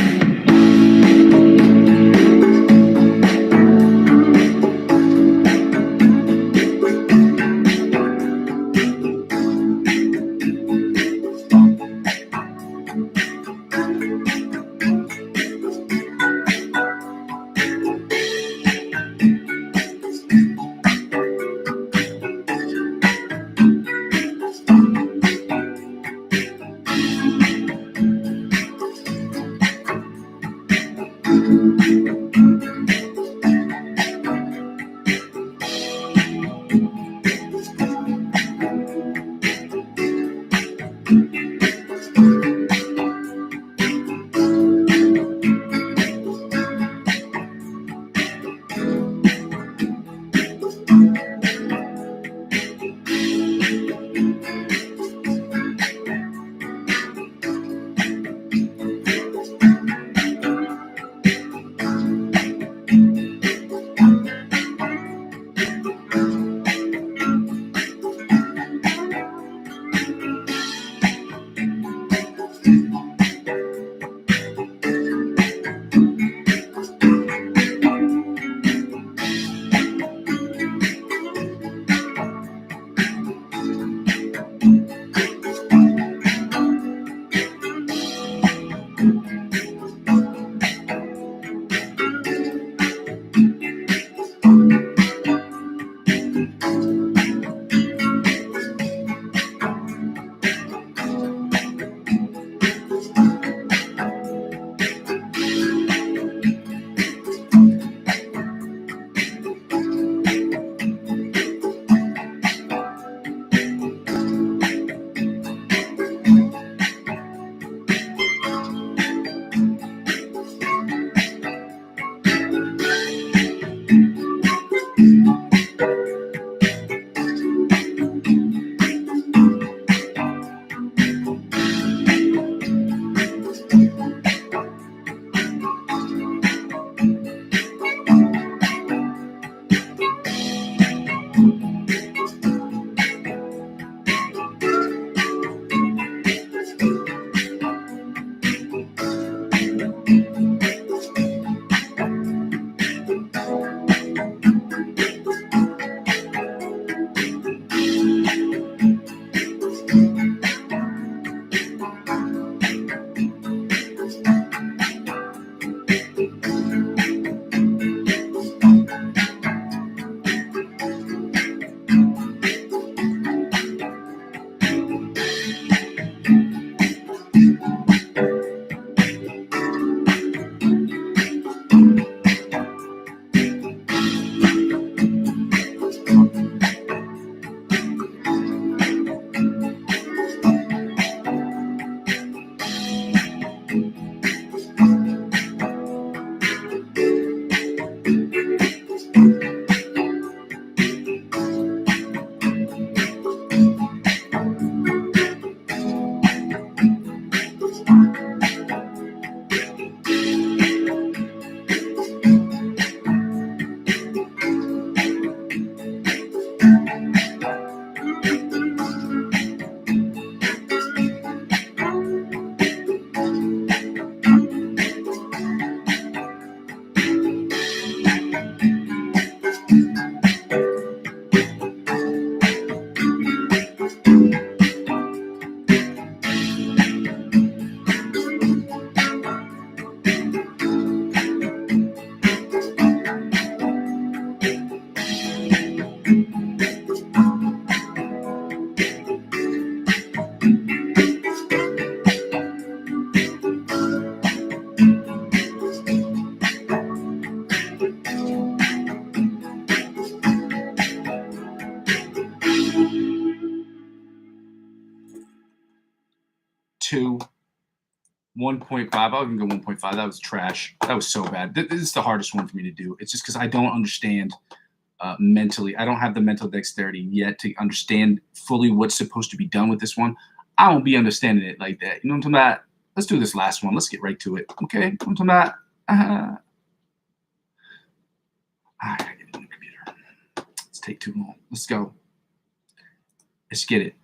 Speaker 1: 1.5. I'll even go 1.5. That was trash. That was so bad. This is the hardest one for me to do. It's just because I don't understand mentally. I don't have the mental dexterity yet to understand fully what's supposed to be done with this one. I won't be understanding it like that. You know what I'm talking about? Let's do this last one. Let's get right to it. Okay? I'm talking about. I gotta get it on the computer. Let's take too long. Let's go. Let's get it.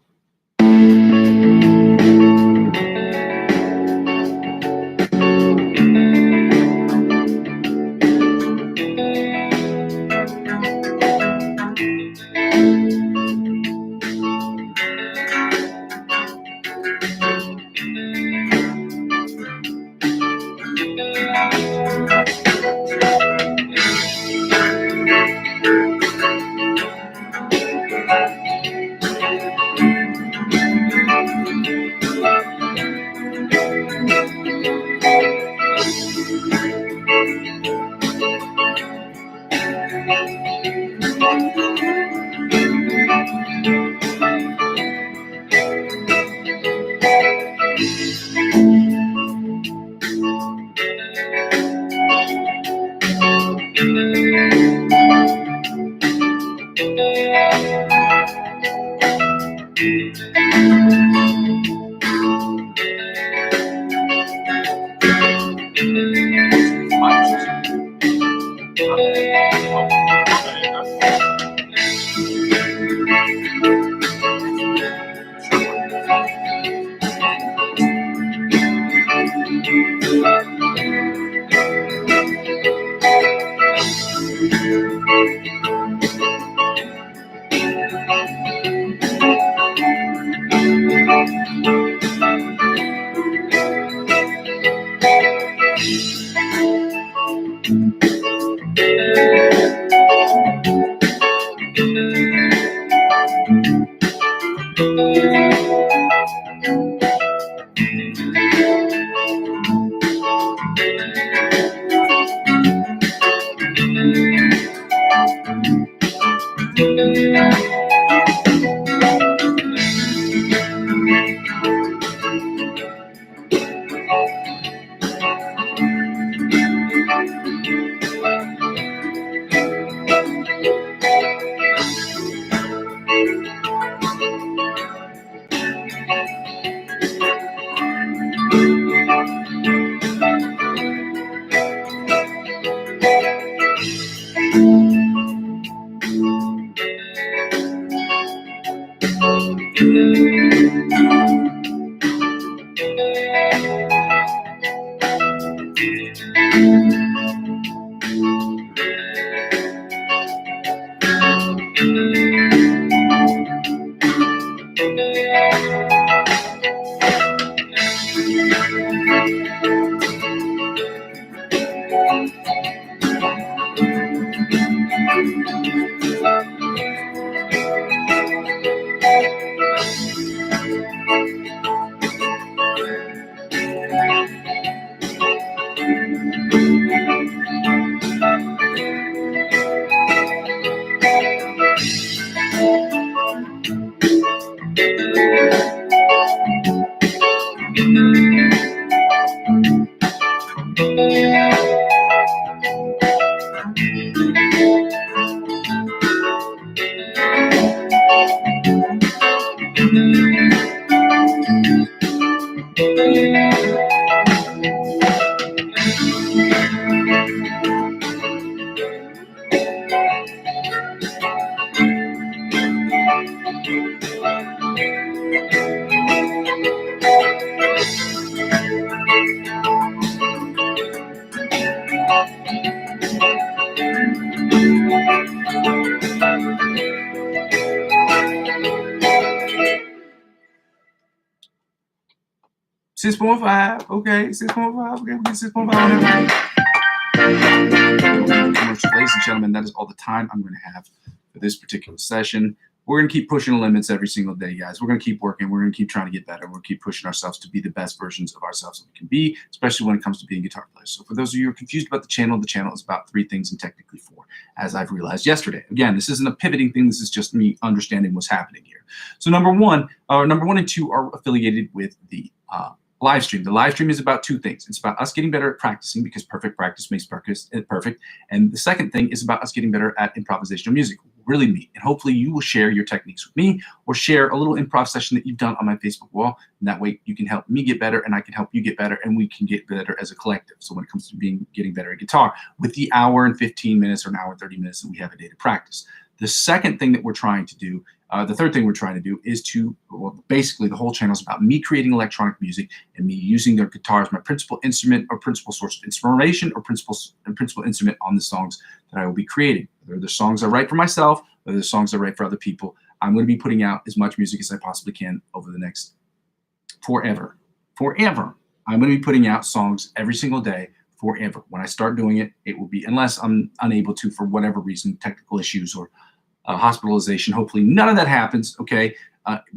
Speaker 1: $6.5. Okay, 6.5. Okay, we get 6.5. Commercial, ladies and gentlemen, that is all the time I'm going to have for this particular session. We're going to keep pushing the limits every single day, guys. We're going to keep working. We're going to keep trying to get better. We're going to keep pushing ourselves to be the best versions of ourselves that we can be, especially when it comes to being guitar players. So for those of you who are confused about the channel is about 3 things and technically 4, as I've realized yesterday. Again, this isn't a pivoting thing. This is just me understanding what's happening here. So number one and two are affiliated with the live stream. The live stream is about two things. It's about us getting better at practicing, because perfect practice makes perfect. And the second thing is about us getting better at improvisational music, really neat. And hopefully you will share your techniques with me, or share a little improv session that you've done on my Facebook wall. And that way you can help me get better, and I can help you get better, and we can get better as a collective. So when it comes to getting better at guitar, with the hour and 15 minutes or an hour and 30 minutes that we have a day to practice. The second thing that we're trying to do, the third thing we're trying to do is basically the whole channel is about me creating electronic music and me using their guitar as my principal instrument, or principal source of inspiration, or principal instrument on the songs that I will be creating. Whether the songs I write for myself, whether the songs I write for other people, I'm going to be putting out as much music as I possibly can over the next forever. I'm going to be putting out songs every single day forever. When I start doing it, it will be, unless I'm unable to for whatever reason, technical issues or hospitalization. Hopefully none of that happens, okay?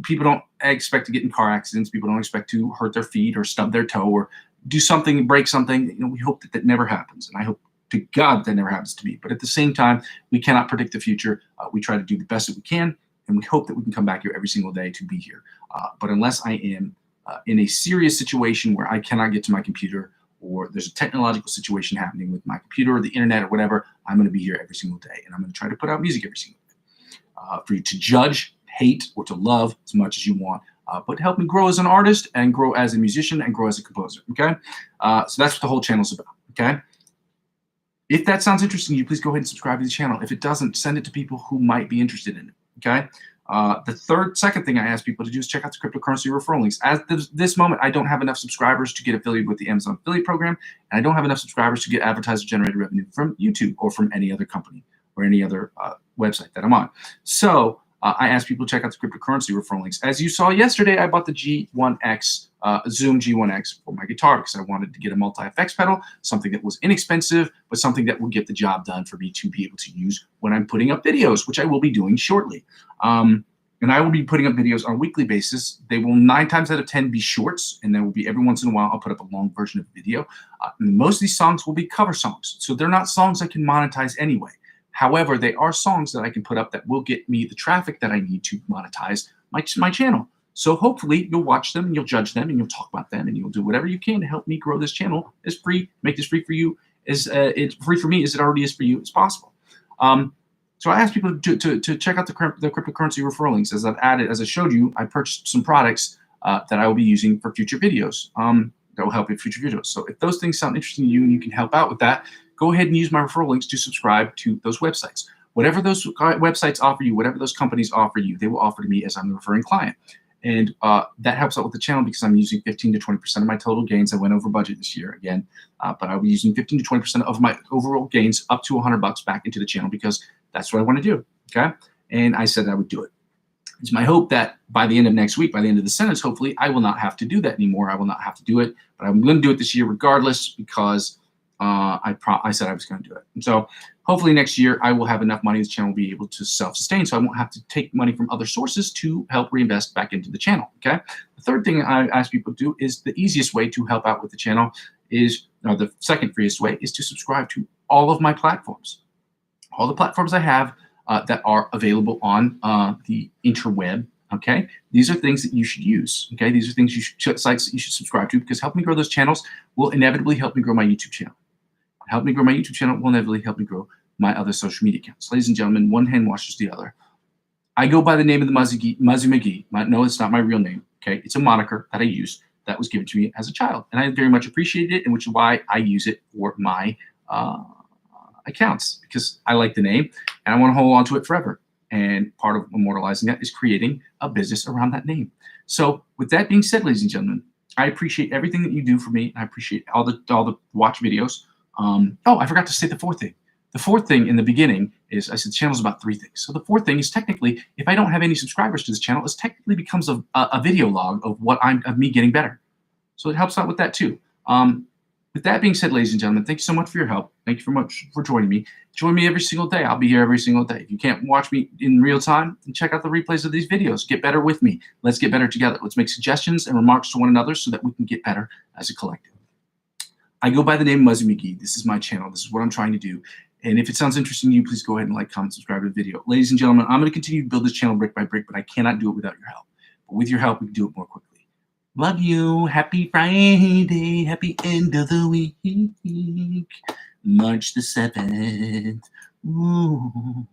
Speaker 1: People don't expect to get in car accidents. People don't expect to hurt their feet or stub their toe or do something, break something. You know, we hope that never happens. And I hope to God that never happens to me. But at the same time, we cannot predict the future. We try to do the best that we can, and we hope that we can come back here every single day to be here. But unless I am in a serious situation where I cannot get to my computer, or there's a technological situation happening with my computer or the internet or whatever, I'm going to be here every single day, and I'm going to try to put out music every single day for you to judge, hate, or to love as much as you want, but help me grow as an artist, and grow as a musician, and grow as a composer, okay? So that's what the whole channel's about, okay? If that sounds interesting to you, please go ahead and subscribe to the channel. If it doesn't, send it to people who might be interested in it, okay? The second thing I ask people to do is check out the cryptocurrency referral links. At this moment, I don't have enough subscribers to get affiliated with the Amazon affiliate program, and I don't have enough subscribers to get advertiser-generated revenue from YouTube or from any other company or any other website that I'm on. So I ask people to check out the cryptocurrency referral links. As you saw yesterday, I bought the G1X, Zoom G1X for my guitar, because I wanted to get a multi-effects pedal, something that was inexpensive, but something that would get the job done for me to be able to use when I'm putting up videos, which I will be doing shortly. And I will be putting up videos on a weekly basis. They will 9 times out of 10 be shorts, and then will be every once in a while I'll put up a long version of a video. Most of these songs will be cover songs, so they're not songs I can monetize anyway. However, they are songs that I can put up that will get me the traffic that I need to monetize my channel. So hopefully you'll watch them, and you'll judge them, and you'll talk about them, and you'll do whatever you can to help me grow this channel as free, make this free for you, as it's free for me as it already is for you as possible. So I asked people to check out the cryptocurrency referral links. As I showed you, I purchased some products that I will be using for future videos that will help in future videos. So if those things sound interesting to you and you can help out with that, go ahead and use my referral links to subscribe to those websites. Whatever those websites offer you, whatever those companies offer you, they will offer to me as I'm the referring client. And that helps out with the channel, because I'm using 15 to 20% of my total gains. I went over budget this year again, but I'll be using 15 to 20% of my overall gains, up to $100 back into the channel, because that's what I want to do, okay? And I said I would do it. It's my hope that by the end of next week, by the end of the sentence, hopefully, I will not have to do that anymore. I will not have to do it, but I'm going to do it this year regardless, because I said I was going to do it. And so hopefully next year I will have enough money, this channel will be able to self-sustain, so I won't have to take money from other sources to help reinvest back into the channel, okay? The third thing I ask people to do is the easiest way to help out with the channel is, or the second freest way, is to subscribe to all of my platforms. All the platforms I have that are available on the interweb, okay? These are things that you should use, okay? These are things sites that you should subscribe to, because help me grow those channels will inevitably help me grow my YouTube channel. Help me grow my YouTube channel will inevitably help me grow my other social media accounts. Ladies and gentlemen, one hand washes the other. I go by the name of the Muzzy McGee. No, it's not my real name, okay? It's a moniker that I use that was given to me as a child, and I very much appreciated it, and which is why I use it for my accounts, because I like the name and I want to hold on to it forever. And part of immortalizing that is creating a business around that name. So with that being said, ladies and gentlemen, I appreciate everything that you do for me. I appreciate all the watch videos. Oh, I forgot to say the fourth thing. The fourth thing in the beginning is, I said the channel is about 3 things. So the fourth thing is, technically, if I don't have any subscribers to this channel, it technically becomes a video log of me getting better. So it helps out with that too. With that being said, ladies and gentlemen, thank you so much for your help. Thank you very much for joining me. Join me every single day. I'll be here every single day. If you can't watch me in real time, then check out the replays of these videos. Get better with me. Let's get better together. Let's make suggestions and remarks to one another so that we can get better as a collective. I go by the name Muzzy McGee. This is my channel. This is what I'm trying to do. And if it sounds interesting to you, please go ahead and like, comment, subscribe to the video. Ladies and gentlemen, I'm going to continue to build this channel brick by brick, but I cannot do it without your help. But with your help, we can do it more quickly. Love you. Happy Friday. Happy end of the week. March the 7th. Ooh.